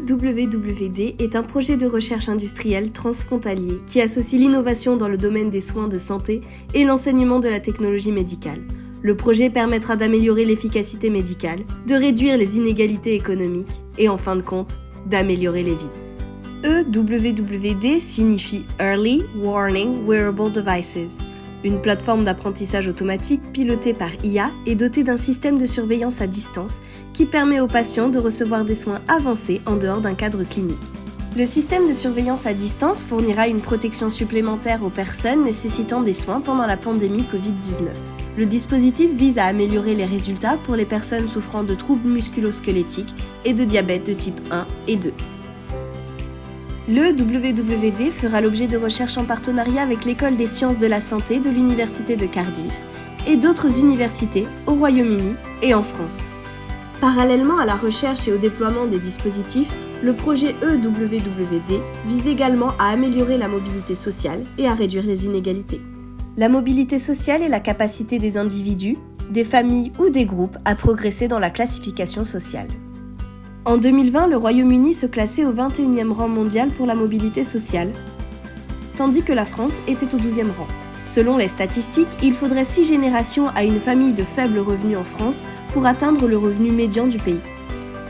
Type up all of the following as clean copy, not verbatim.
EWWD est un projet de recherche industrielle transfrontalier qui associe l'innovation dans le domaine des soins de santé et l'enseignement de la technologie médicale. Le projet permettra d'améliorer l'efficacité médicale, de réduire les inégalités économiques et, en fin de compte, d'améliorer les vies. EWWD signifie Early Warning Wearable Devices, une plateforme d'apprentissage automatique pilotée par IA et dotée d'un système de surveillance à distance qui permet aux patients de recevoir des soins avancés en dehors d'un cadre clinique. Le système de surveillance à distance fournira une protection supplémentaire aux personnes nécessitant des soins pendant la pandémie Covid-19. Le dispositif vise à améliorer les résultats pour les personnes souffrant de troubles musculo-squelettiques et de diabète de type 1 et 2. Le WWD fera l'objet de recherches en partenariat avec l'École des sciences de la santé de l'Université de Cardiff et d'autres universités au Royaume-Uni et en France. Parallèlement à la recherche et au déploiement des dispositifs, le projet EWWD vise également à améliorer la mobilité sociale et à réduire les inégalités. La mobilité sociale est la capacité des individus, des familles ou des groupes à progresser dans la classification sociale. En 2020, le Royaume-Uni se classait au 21e rang mondial pour la mobilité sociale, tandis que la France était au 12e rang. Selon les statistiques, il faudrait 6 générations à une famille de faibles revenus en France pour atteindre le revenu médian du pays.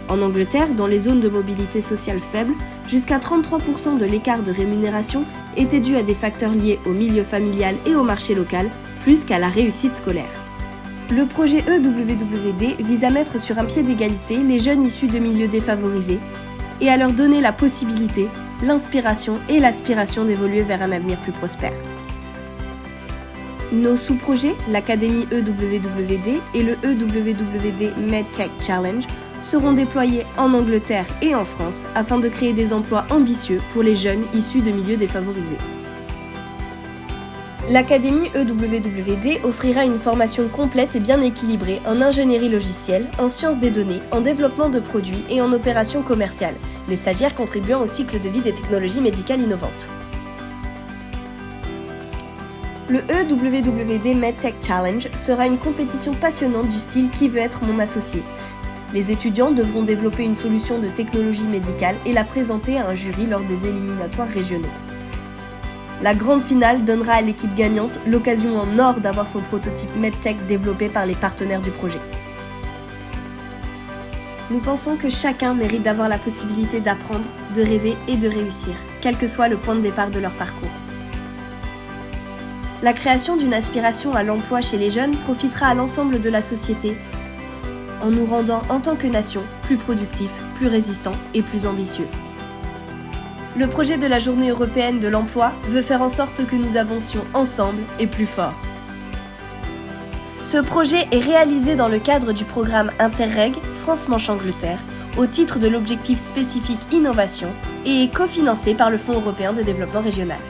En Angleterre, dans les zones de mobilité sociale faible, jusqu'à 33% de l'écart de rémunération était dû à des facteurs liés au milieu familial et au marché local, plus qu'à la réussite scolaire. Le projet EWWD vise à mettre sur un pied d'égalité les jeunes issus de milieux défavorisés et à leur donner la possibilité, l'inspiration et l'aspiration d'évoluer vers un avenir plus prospère. Nos sous-projets, l'Académie EWWD et le EWWD MedTech Challenge, seront déployés en Angleterre et en France afin de créer des emplois ambitieux pour les jeunes issus de milieux défavorisés. L'Académie EWWD offrira une formation complète et bien équilibrée en ingénierie logicielle, en sciences des données, en développement de produits et en opérations commerciales, les stagiaires contribuant au cycle de vie des technologies médicales innovantes. Le EWWD MedTech Challenge sera une compétition passionnante du style Qui veut être mon associé. Les étudiants devront développer une solution de technologie médicale et la présenter à un jury lors des éliminatoires régionaux. La grande finale donnera à l'équipe gagnante l'occasion en or d'avoir son prototype MedTech développé par les partenaires du projet. Nous pensons que chacun mérite d'avoir la possibilité d'apprendre, de rêver et de réussir, quel que soit le point de départ de leur parcours. La création d'une aspiration à l'emploi chez les jeunes profitera à l'ensemble de la société, en nous rendant en tant que nation plus productifs, plus résistants et plus ambitieux. Le projet de la Journée européenne de l'emploi veut faire en sorte que nous avancions ensemble et plus fort. Ce projet est réalisé dans le cadre du programme Interreg France-Manche-Angleterre au titre de l'objectif spécifique Innovation et est cofinancé par le Fonds européen de développement régional.